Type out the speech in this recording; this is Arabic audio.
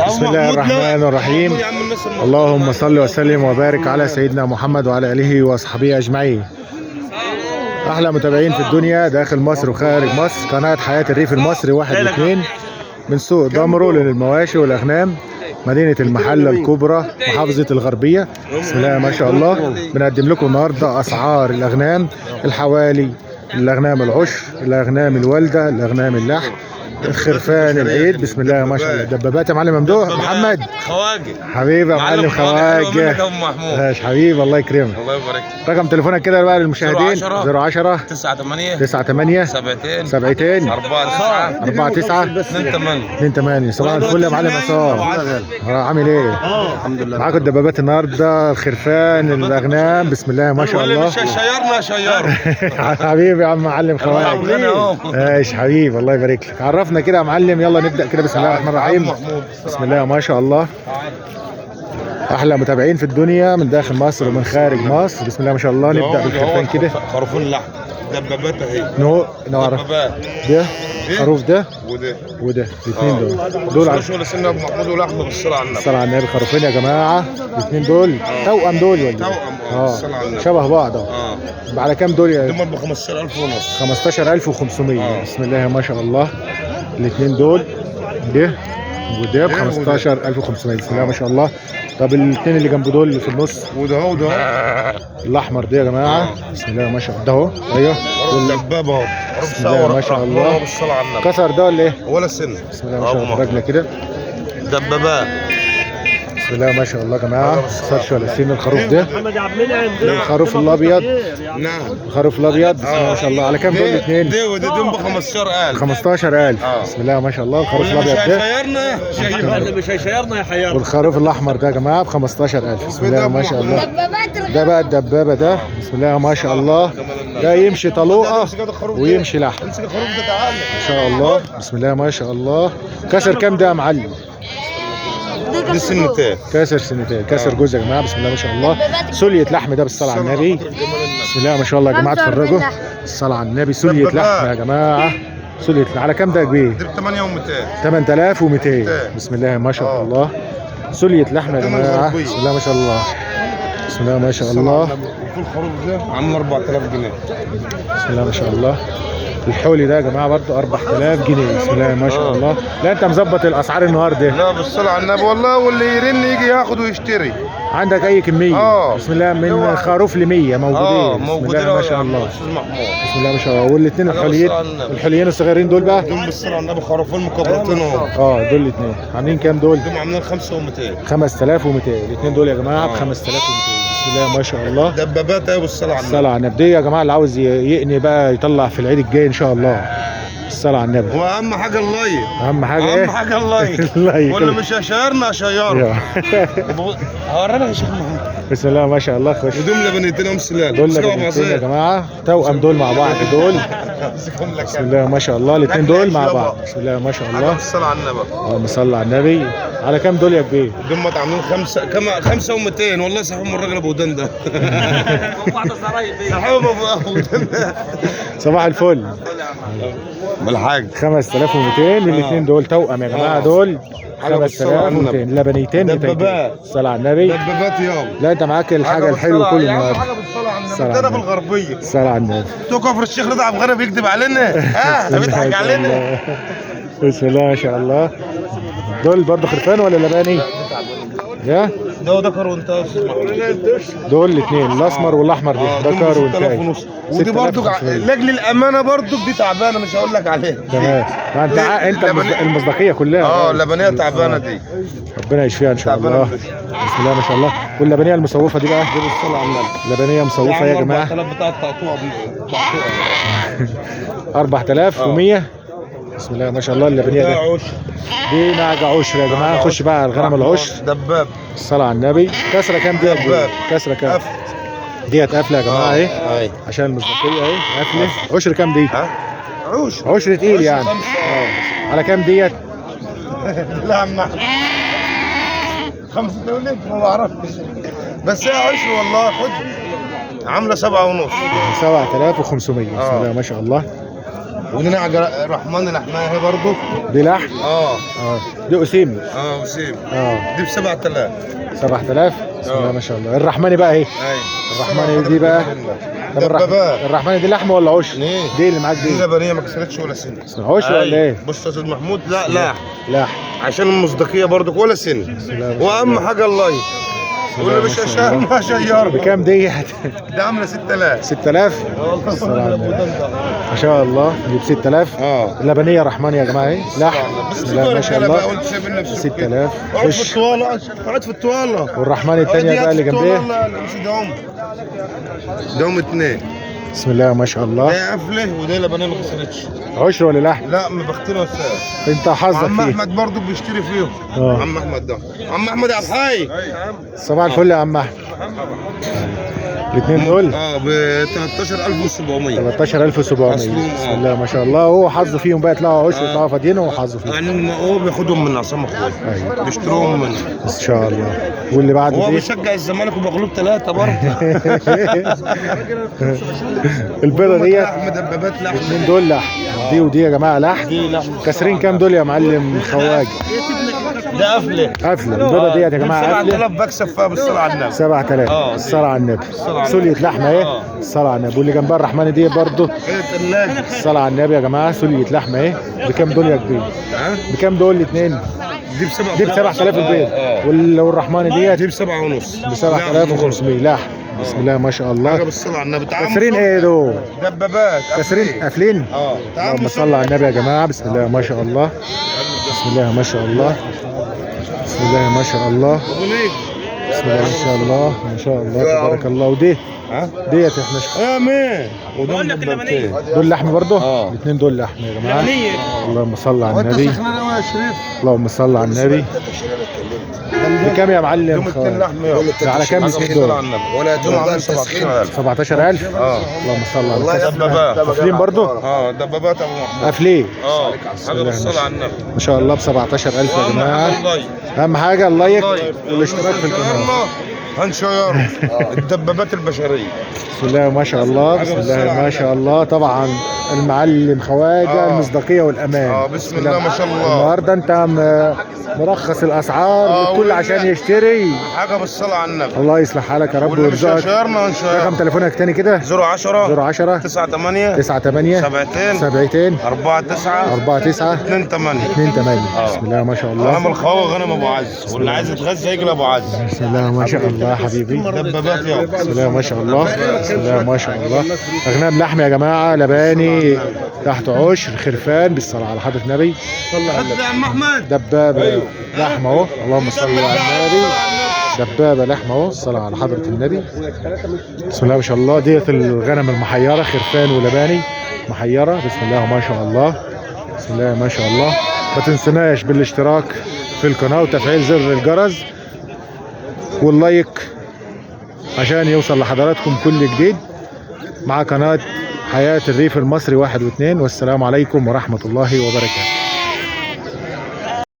بسم الله الرحمن الرحيم. اللهم صل وسلم وبارك على سيدنا محمد وعلى اله واصحابه اجمعين. احلى متابعين في الدنيا داخل مصر وخارج مصر، قناه حياه الريف المصري 1 و2 من سوق دمرو للمواشي والاغنام، مدينه المحله الكبرى، محافظه الغربيه. بسم الله ما شاء الله. بنقدم لكم النهارده اسعار الاغنام الحوالي، الاغنام العشر، الاغنام الوالده، الاغنام اللحم، الخرفان العيد. بسم الله ما شاء الله. دبابات يا معلم ممدوح محمد خواجه حبيبي يا معلم خواجه. ماشي حبيبي، الله يكرمك. الله يبارك. رقم تليفونك كده بقى للمشاهدين 010 98 72 49 28. صباح الفل يا معلم عصام، عامل ايه؟ الحمد لله. معاكم الدبابات النهارده، الخرفان، الاغنام. بسم الله ما شاء الله. شيرنا حبيبي يا عم معلم خواجه. ماشي حبيبي، الله يبارك لك. عرفنا كده يا معلم، يلا نبدا كده. بسم الله الرحمن الرحيم. بسم الله ما شاء الله. احلى متابعين في الدنيا من داخل مصر ومن خارج مصر. بسم الله ما شاء الله. نبدا بالخرفان كده. خروف اللحم، دبابات اهي. نعرف ده خروف ده وده الاثنين دول على شغل سن ابو محمود ولحم بالصلاه على النبي. الصلاه على النبي. خروفين يا جماعه، الاثنين دول توأم دول ولا توأم؟ شبه بعض على كام دول يا؟ دول ب 15,000 ونص. 15,500. بسم الله ما شاء الله. الاثنين دول ده وده ب 15,500. بسم الله ما شاء الله. طب الاثنين اللي جنب دول اللي في النص وده الاحمر ده يا جماعه. بسم الله ما شاء الله. ده اهو. ايوه دباب اهو. بسم الله ما شاء الله. بالصلاه على النبي. كسر ده ولا ايه؟ ولا سن. بسم الله ما شاء الله. رجله كده دبابات. بسم الله ما شاء الله يا جماعه. ما كسرش ولا سن الخروف ده. الخروف الابيض. نعم الخروف الابيض. بسم الله ما شاء الله. على كام دول الاثنين؟ ده وده ب 15,000. 15,000. بسم الله ما شاء الله. الخروف الابيض ده مش هيشيرنا يا حيار. والخروف الاحمر ده يا جماعه ب 15,000. بسم الله ما شاء الله. ده بقى الدبابه ده. بسم الله ما شاء الله. ده يمشي طلوقه ويمشي لحم امسك الخروف ده تعالى ما شاء الله. بسم الله ما شاء الله. كسر كام ده يا معلم؟ دي سنتين. كسر سنتين. كسر جزء يا جماعه. بسم الله ما شاء الله. سلية لحم ده بالصلاه على النبي. بسم الله ما شاء الله يا جماعه. اتفرجوا الصلاه على النبي. سلية لحم يا جماعه. سلية لحم. على كام ده يا كبير؟ دي ب 8,200. 8,200. بسم الله ما شاء الله. سلية لحم يا جماعه. بسم الله ما شاء الله. بسم الله ما شاء الله. الخروف ده عامل 4,000 جنيه. بسم الله ما شاء الله. الحولي ده يا جماعه برضه 4,000 جنيه. بسم الله ما شاء الله. لا انت مظبط الاسعار النهارده. لا بالصلاه على النبي والله، واللي يرن يجي ياخد ويشتري. عندك اي كميه؟ بسم الله من خروف ل 100 موجودين. بسم الله ما شاء الله. بسم الله ما شاء الله. والاثنين الحليين الصغيرين دول بقى؟ دول بالصلاه على النبي خروفين مكبرتين دول الاثنين عاملين كام دول؟ دول عاملين 5,200. 5,200. الاثنين دول يا جماعه ب 5,200. بسم الله ما شاء الله. دبابات اهي بالصلاه على النبي. الصلاه على النبي يا جماعه. اللي عاوز يقني بقى يطلع في العيد الجاي ان شاء الله. الصلاه على النبي. واهم حاجه اللايك. اهم حاجه ايه؟ اهم حاجه اللايك. واللي مش هيشيرنا هشيره. هورينا يا شيخ محمد. بسم الله ما شاء الله. خش. ودول لبنيتين ام سلال. دول لبنيتين يا جماعه. توأم دول مع بعض دول. بسم الله ما شاء الله. الاثنين دول مع بعض. بسم الله ما شاء الله. الصلاه على النبي. اللهم صل على النبي. على كام دول يا كبير؟ دول عاملين 5,200. والله صاحبهم الراجل ابو ودان ده. صاحبهم ابو ودان ده. صباح الفل. بالحاج 5,200. الاثنين دول توأم يا جماعه. دول 5,200 لبنيتين. دبابات. الصلاه على النبي. دبابات يابا. لا انت معاك الحاجه الحلوه كل النهارده. حاجه بالصلاه على النبي. ده انا في الغربيه. الصلاه على النبي. تو كفر الشيخ رضا عبد الغني بيكذب علينا. بيضحك علينا. بسم الله ما شاء الله. دول برضه خرفان ولا لباني؟ يا ده ذكر وانتاج. دول الاثنين الاسمر والاحمر دي ذكر وانتاج. ودي برضه لاجل الامانه برضه دي تعبانه مش هقول لك عليها. تمام. انت المصداقيه كلها. اللبنيه تعبانه دي. ربنا يشفيها ان شاء الله. بسم الله ما شاء الله. واللبنيه المصوفه دي بقى؟ دي بالصلاه على النبي. لبنيه مصوفه يا جماعه. 4,000 بتاع التقطوع. 4,100. بسم الله ما شاء الله. اللبنيه دي نعجه عشر يا جماعه. نخش بقى على الغنم العشر. دباب. الصلاه على النبي. كسره كام دي؟ كسره كام؟ ديت قافله يا جماعه اهي عشان المصداقيه اهي. قافله. عشر كام دي؟ عشر تقيل يعني. على كام ديت؟ لا يا عم احمد 5 دولار ما بعرفش، بس هي عشر والله. خد عامله 7.5. 7,500. بسم الله ما شاء الله. ودي نعجة رحمن لحمها اهي برضه. دي لحم. اه دي اسيمي. وسيم. اه دي ب 7000. 7000. بسم الله ما شاء الله. الرحماني بقى ايه؟ الرحماني دي بقى طب دبابات. الرحماني دي لحمه ولا عشر؟ دي اللي معاك دي دي لبنيه ما كسرتش ولا سن. عشر ولا ايه؟ بص يا استاذ محمود، لا لحم عشان المصداقيه برضك ولا سن. واهم حاجه اللايف. واللي مش هشام ما شير. بكام دي؟ ده عامله 6000. 6000. ما شاء الله دي ب 6000. اللبنيه رحماني يا جماعه اهي لحم. بسم الله ما شاء الله. وانت شايف نفسك 6000. اقعد في الطواله، اقعد في الطواله. والرحماني الثانيه بقى اللي جنبيه دوم 2. بسم الله ما شاء الله. ده قفله وده لبنيه ما كسرتش. عشر ولا لحم؟ لا مبختنا استاذ. انت حظك عم فيه. احمد برضه بيشتري فيهم. عم احمد ده عم احمد عبد الحي. صباح الفل يا عم احمد. الاثنين دول ب 13700. 13700. بسم الله ما شاء الله. هو حظه فيهم بقى يطلعوا عشر يطلعوا فاضيين وهو حظه فيهم. يعني هو بياخدهم من عصام اخويا. ايوه بيشتروهم منه ان شاء الله. واللي بعده هو دي بيشجع الزمالك ومغلوب 3 برضه. البيضه ديت دبابات لحم. الاثنين دول لحم. دي ودي يا جماعه لحم. كاسرين كام دول يا معلم خواجه؟ ده قفله. قفله. البيضه ديت يا جماعه قفله. 7000 بكسب فيها بالصلاه على النبي. 7000. الصلاه على النبي. سوليه لحمه اهي. الصلاه على النبي. واللي جنبها الرحماني دي برضه الصلاه على النبي يا جماعه. سوليه لحمه اهي. بكام دول يا كبير؟ بكام دول الاثنين؟ دي ب 7000. دي ب 7000 البيض. والرحماني ديت دي ب 7.5. ب 7500 لحم. بسم الله ما شاء الله. حاجه بالصلاه على النبي. كاسرين ايه دول؟ دبابات كاسرين قافلين. اللهم صل على النبي يا جماعه. بسم الله ما شاء الله. بسم الله ما شاء الله. بسم الله ما شاء الله. بسم الله ما شاء الله ما شاء الله تبارك الله. ودي ديت احنا امين. ودول دبابتين. دول لحم برضه. الاثنين دول لحم يا جماعه. اللهم صل على النبي. اللهم صل على النبي. بكام يا معلم؟ على كام الاثنين دول؟ ولا دول على 17000. 17000. اللهم صل على النبي. دبابات قافلين برضه؟ دبابات ابو محمود. قافلين. حاجه بالصلاه على النبي. ما شاء الله ب 17000 يا جماعه. اهم حاجه اللايك والاشتراك في القناه. هنشير الدبابات البشريه. بسم الله ما شاء الله. بسم الله ما شاء الله. طبعا المعلم خواجه المصداقيه والامان. بسم الله ما شاء الله. النهارده انت مرخص الاسعار والكل عشان يشتري. حاجه بالصلاه على النبي. الله يصلح حالك يا رب ويرزقك. رقم تليفونك تاني كده 010 98 72 49 28. بسم الله ما شاء الله. انا الخواجه غنم ابو عز، واللي عايز يتغذى يجي لابو عز. بسم الله ما شاء الله يا حبيبي. دبابات يا بسم الله ما شاء الله. بسم الله ما شاء الله. اغنام لحم يا جماعه. لباني تحت عشر خرفان بالصلاه على حضره النبي. صلى على النبي. يا عم احمد دبابه لحم اهو. اللهم صل على النبي. دبابه لحم اهو. الصلاه على حضره النبي. بسم الله ما شاء الله. ديت الغنم المحيره خرفان ولباني محيره. بسم الله ما شاء الله. بسم الله ما شاء الله. ما تنسوناش بالاشتراك في القناه وتفعيل زر الجرس واللايك عشان يوصل لحضراتكم كل جديد مع قناه حياه الريف المصري 1 و2. والسلام عليكم ورحمه الله وبركاته.